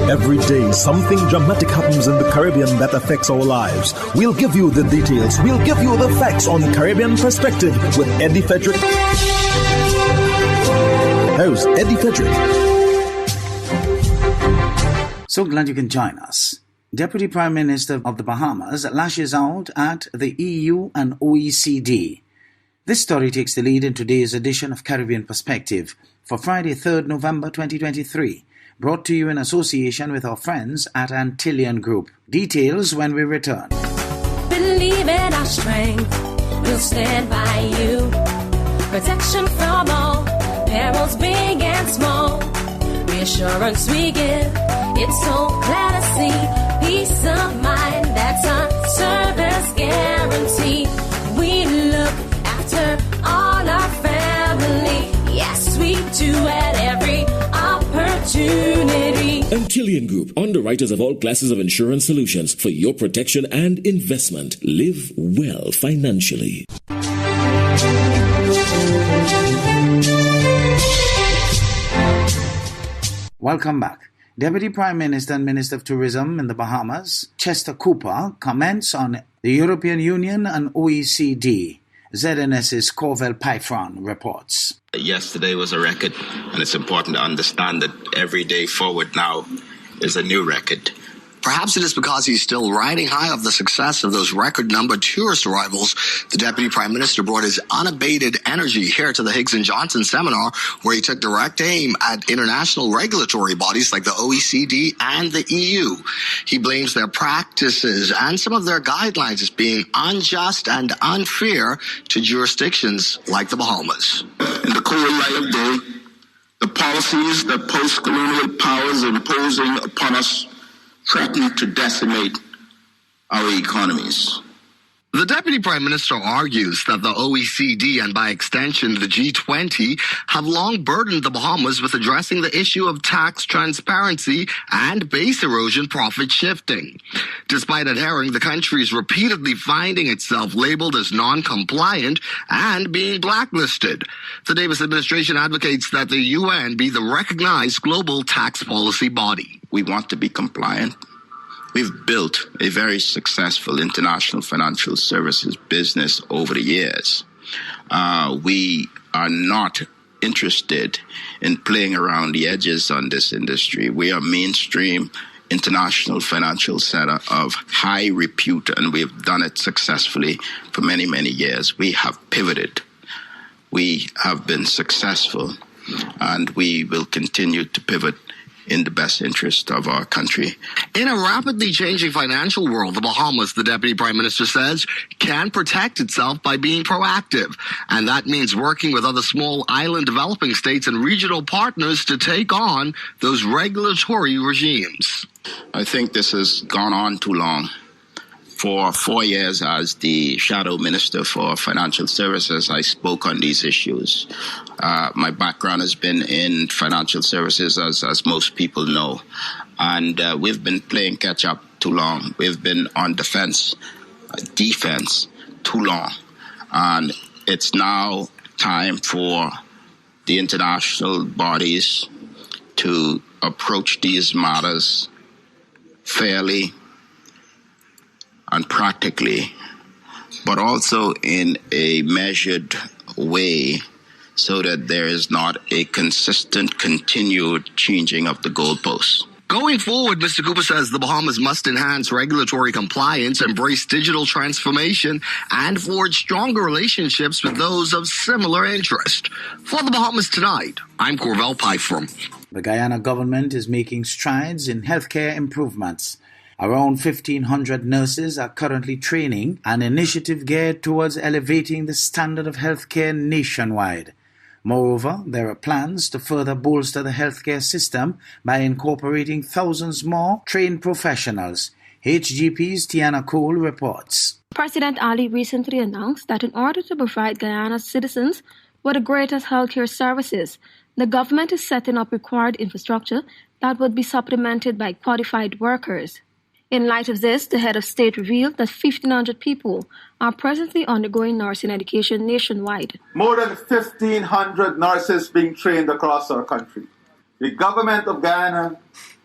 Every day, something dramatic happens in the Caribbean that affects our lives. We'll give you the details. We'll give you the facts on Caribbean Perspective with Eddie Frederick. Host Eddie Frederick. So glad you can join us. Deputy Prime Minister of the Bahamas lashes out at the EU and OECD. This story takes the lead in today's edition of Caribbean Perspective for Friday, 3rd November 2023. Brought to you in association with our friends at Antillean Group. Details when we return. Believe in our strength, we'll stand by you. Protection from all, perils big and small. Reassurance we give, it's so clear to see. Peace of mind, that's our service guarantee. We look after all our family. Yes, we do at every opportunity. Antillean Group, underwriters of all classes of insurance solutions for your protection and investment. Live well financially. Welcome back. Deputy Prime Minister and Minister of Tourism in the Bahamas, Chester Cooper, comments on the European Union and OECD. ZNS's Corvel Pythron reports. Yesterday was a record, and it's important to understand that every day forward now is a new record. Perhaps it is because he's still riding high off the success of those record-numbered tourist arrivals. The Deputy Prime Minister brought his unabated energy here to the Higgs and Johnson seminar, where he took direct aim at international regulatory bodies like the OECD and the EU. He blames their practices and some of their guidelines as being unjust and unfair to jurisdictions like the Bahamas. In the cold light of day, the policies that post-colonial powers are imposing upon us threaten to decimate our economies. The Deputy Prime Minister argues that the OECD and by extension the G20 have long burdened the Bahamas with addressing the issue of tax transparency and base erosion profit shifting. Despite adhering, the country is repeatedly finding itself labeled as non-compliant and being blacklisted. The Davis administration advocates that the UN be the recognized global tax policy body. We want to be compliant. We've built a very successful international financial services business over the years. We are not interested in playing around the edges on this industry. We are mainstream international financial center of high repute, and we've done it successfully for many, many years. We have pivoted. We have been successful, and we will continue to pivot in the best interest of our country. In a rapidly changing financial world, the Bahamas, the Deputy Prime Minister says, can protect itself by being proactive. And that means working with other small island developing states and regional partners to take on those regulatory regimes. I think this has gone on too long. For 4 years as the Shadow Minister for Financial Services, I spoke on these issues. My background has been in financial services, as most people know. And we've been playing catch-up too long. We've been on defense too long. And it's now time for the international bodies to approach these matters fairly and practically, but also in a measured way so that there is not a consistent, continued changing of the goalposts. Going forward, Mr. Cooper says the Bahamas must enhance regulatory compliance, embrace digital transformation, and forge stronger relationships with those of similar interest. For the Bahamas Tonight, I'm Corvel Pythron. The Guyana government is making strides in healthcare improvements. Around 1,500 nurses are currently training, an initiative geared towards elevating the standard of healthcare nationwide. Moreover, there are plans to further bolster the healthcare system by incorporating thousands more trained professionals. HGP's Tiana Cole reports. President Ali recently announced that in order to provide Guyana's citizens with the greatest healthcare services, the government is setting up required infrastructure that would be supplemented by qualified workers. In light of this, the head of state revealed that 1,500 people are presently undergoing nursing education nationwide. More than 1,500 nurses being trained across our country. The government of Guyana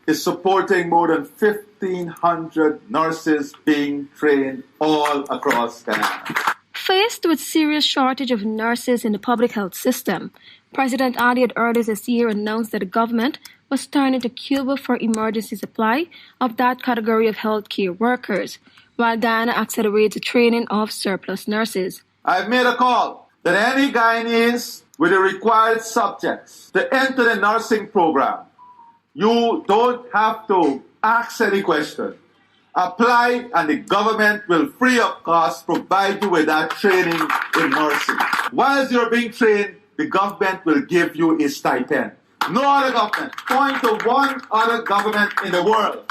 is supporting more than 1,500 nurses being trained all across Guyana. Faced with serious shortage of nurses in the public health system, President Ali had earlier this year announced that the government was turning to Cuba for emergency supply of that category of healthcare workers, while Guyana accelerates the training of surplus nurses. I've made a call that any Guyanese with the required subjects to enter the nursing program, you don't have to ask any question. Apply and the government will free of cost provide you with that training in nursing. Whilst you're being trained, the government will give you a stipend. No other government. Point to one other government in the world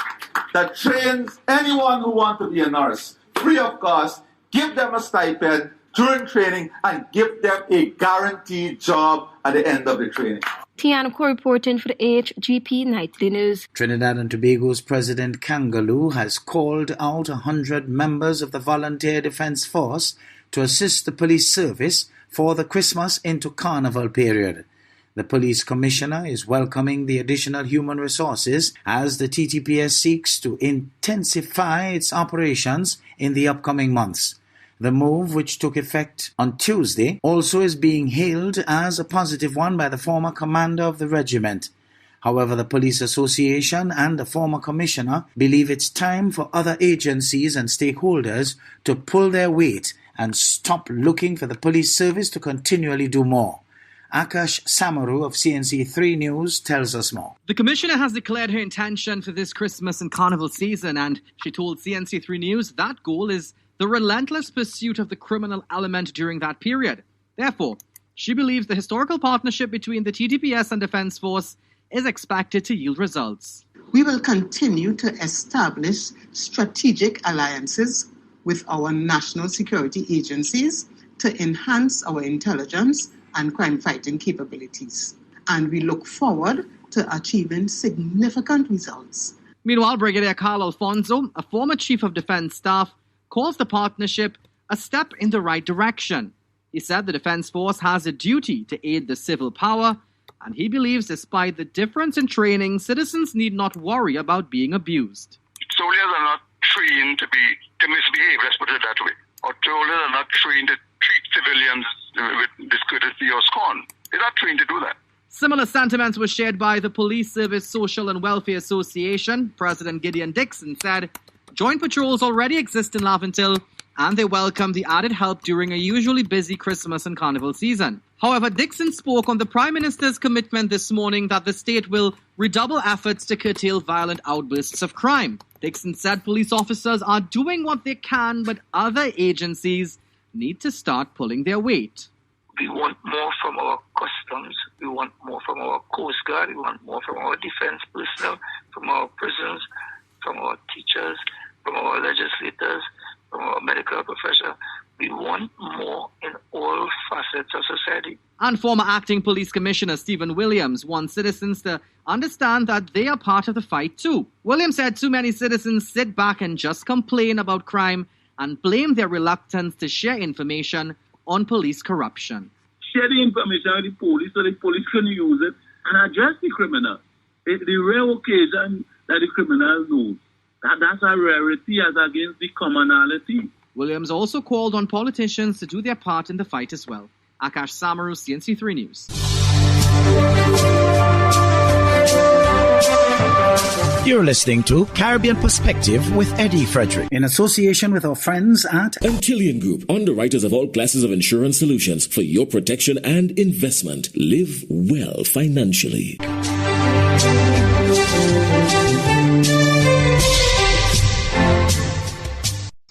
that trains anyone who wants to be a nurse free of cost, give them a stipend during training, and give them a guaranteed job at the end of the training. Tiana Ko reporting for the HGP Nightly News. Trinidad and Tobago's President Kangaloo has called out 100 members of the Volunteer Defence Force to assist the police service for the Christmas into Carnival period. The police commissioner is welcoming the additional human resources as the TTPS seeks to intensify its operations in the upcoming months. The move, which took effect on Tuesday, also is being hailed as a positive one by the former commander of the regiment. However, the Police Association and the former commissioner believe it's time for other agencies and stakeholders to pull their weight and stop looking for the police service to continually do more. Akash Samaru of CNC3 News tells us more. The Commissioner has declared her intention for this Christmas and Carnival season, and she told CNC3 News that goal is the relentless pursuit of the criminal element during that period. Therefore, she believes the historical partnership between the TTPS and Defence Force is expected to yield results. We will continue to establish strategic alliances with our national security agencies to enhance our intelligence and crime-fighting capabilities. And we look forward to achieving significant results. Meanwhile, Brigadier Carl Alfonso, a former Chief of Defence Staff, calls the partnership a step in the right direction. He said the Defence Force has a duty to aid the civil power, and he believes despite the difference in training, citizens need not worry about being abused. Soldiers are not trained to misbehave, let's put it that way. Or soldiers are not trained to treat civilians with discourtesy or scorn. They're not trained to do that. Similar sentiments were shared by the Police Service Social and Welfare Association. President Gideon Dixon said joint patrols already exist in Laventille, and they welcome the added help during a usually busy Christmas and Carnival season. However, Dixon spoke on the Prime Minister's commitment this morning that the state will redouble efforts to curtail violent outbursts of crime. Dixon said police officers are doing what they can, but other agencies need to start pulling their weight. We want more from our customs, we want more from our Coast Guard, we want more from our defense personnel, from our prisons, from our teachers, from our legislators, from our medical profession. We want more in all facets of society. And former Acting Police Commissioner Stephen Williams wants citizens to understand that they are part of the fight too. Williams said too many citizens sit back and just complain about crime and blame their reluctance to share information on police corruption. Share the information with the police so the police can use it and address the criminal. The rare occasion that the criminal knows. That's a rarity as against the commonality. Williams also called on politicians to do their part in the fight as well. Akash Samaru, CNC3 News. You're listening to Caribbean Perspective with Eddie Frederick. In association with our friends at Antillean Group, underwriters of all classes of insurance solutions for your protection and investment. Live well financially.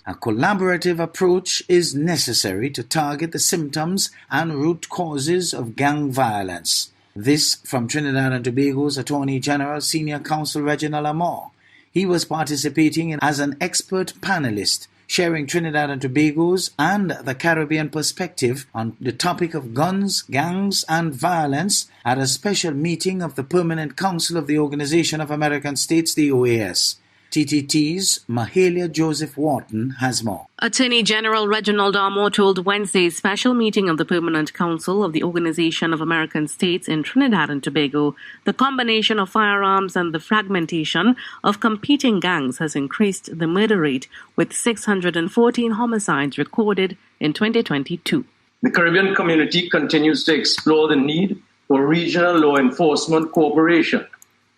A collaborative approach is necessary to target the symptoms and root causes of gang violence. This from Trinidad and Tobago's Attorney General Senior Counsel Reginald Amor. He was participating as an expert panelist, sharing Trinidad and Tobago's and the Caribbean perspective on the topic of guns, gangs, and violence at a special meeting of the Permanent Council of the Organization of American States, the OAS. TTT's Mahalia Joseph Wharton has more. Attorney General Reginald Armour told Wednesday's special meeting of the Permanent Council of the Organization of American States in Trinidad and Tobago the combination of firearms and the fragmentation of competing gangs has increased the murder rate, with 614 homicides recorded in 2022. The Caribbean community continues to explore the need for regional law enforcement cooperation.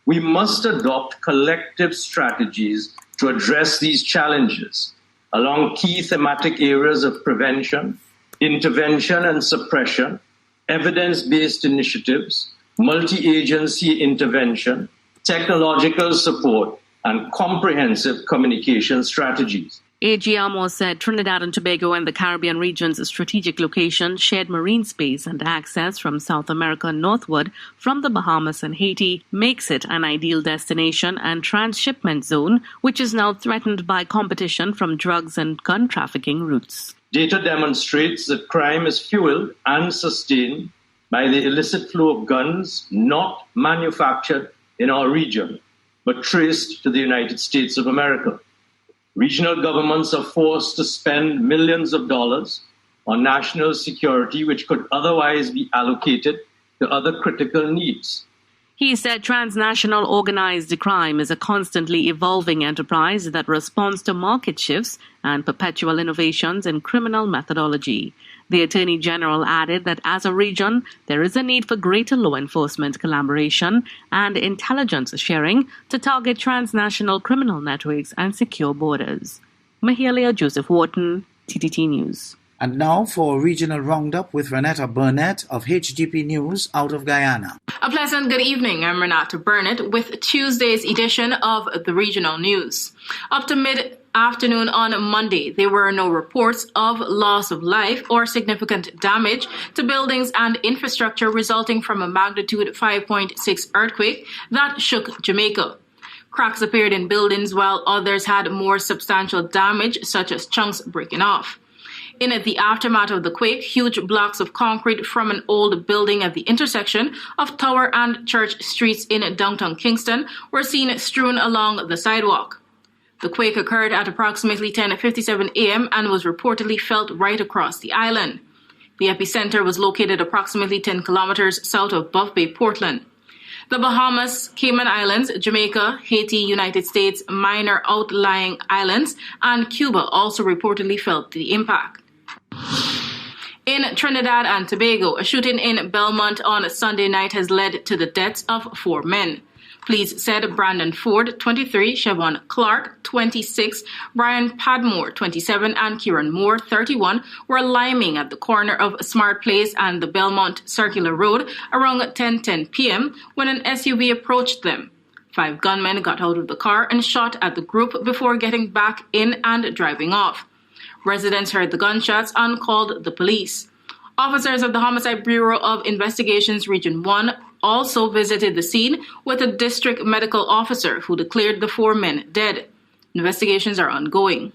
We must adopt collective strategies to address these challenges along key thematic areas of prevention, intervention and suppression, evidence-based initiatives, multi-agency intervention, technological support, and comprehensive communication strategies. AG Armour said Trinidad and Tobago and the Caribbean region's strategic location, shared marine space and access from South America northward from the Bahamas and Haiti makes it an ideal destination and transshipment zone, which is now threatened by competition from drugs and gun trafficking routes. Data demonstrates that crime is fueled and sustained by the illicit flow of guns not manufactured in our region, but traced to the United States of America. Regional governments are forced to spend millions of dollars on national security, which could otherwise be allocated to other critical needs. He said transnational organized crime is a constantly evolving enterprise that responds to market shifts and perpetual innovations in criminal methodology. The Attorney General added that as a region, there is a need for greater law enforcement collaboration and intelligence sharing to target transnational criminal networks and secure borders. Mahalia Joseph Wharton, TTT News. And now for a regional roundup with Renata Burnett of HGP News out of Guyana. A pleasant good evening. I'm Renata Burnett with Tuesday's edition of the Regional News. Up to mid-afternoon on Monday, there were no reports of loss of life or significant damage to buildings and infrastructure resulting from a magnitude 5.6 earthquake that shook Jamaica. Cracks appeared in buildings while others had more substantial damage, such as chunks breaking off. In the aftermath of the quake, huge blocks of concrete from an old building at the intersection of Tower and Church Streets in downtown Kingston were seen strewn along the sidewalk. The quake occurred at approximately 10:57 a.m. and was reportedly felt right across the island. The epicenter was located approximately 10 kilometers south of Buff Bay, Portland. The Bahamas, Cayman Islands, Jamaica, Haiti, United States, minor outlying islands, and Cuba also reportedly felt the impact. In Trinidad and Tobago, a shooting in Belmont on Sunday night has led to the deaths of 4 men. Police said Brandon Ford, 23, Siobhan Clark, 26, Brian Padmore, 27, and Kieran Moore, 31, were liming at the corner of Smart Place and the Belmont Circular Road around 10:10 p.m. when an SUV approached them. 5 gunmen got out of the car and shot at the group before getting back in and driving off. Residents heard the gunshots and called the police. Officers of the Homicide Bureau of Investigations Region 1 also visited the scene with a district medical officer who declared the 4 men dead. Investigations are ongoing.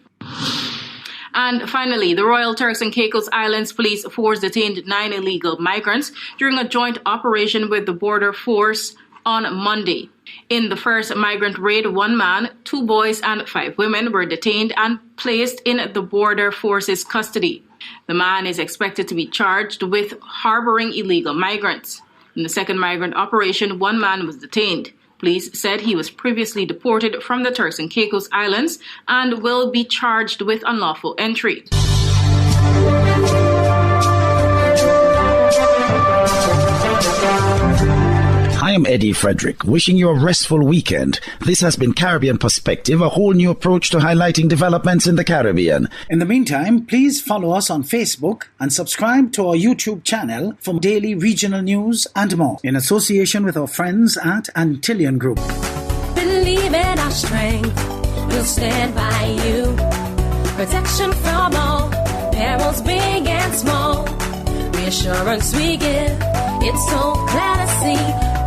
And finally, the Royal Turks and Caicos Islands Police Force detained 9 illegal migrants during a joint operation with the Border Force on Monday. In the first migrant raid, 1 man, 2 boys, and 5 women were detained and placed in the Border Force's custody. The man is expected to be charged with harboring illegal migrants. In the second migrant operation, 1 man was detained. Police said he was previously deported from the Turks and Caicos Islands and will be charged with unlawful entry. I am Eddie Frederick, wishing you a restful weekend. This has been Caribbean Perspective, a whole new approach to highlighting developments in the Caribbean. In the meantime, please follow us on Facebook and subscribe to our YouTube channel for daily regional news and more, in association with our friends at Antillian Group. Believe in our strength, we'll stand by you. Protection from all perils, big and small. Reassurance we give, it's so glad to see.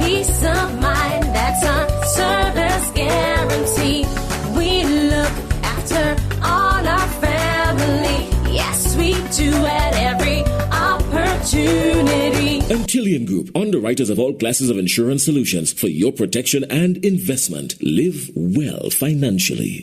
Peace of mind, that's our service guarantee. We look after all our family. Yes, we do at every opportunity. Antillian Group, underwriters of all classes of insurance solutions for your protection and investment. Live well financially.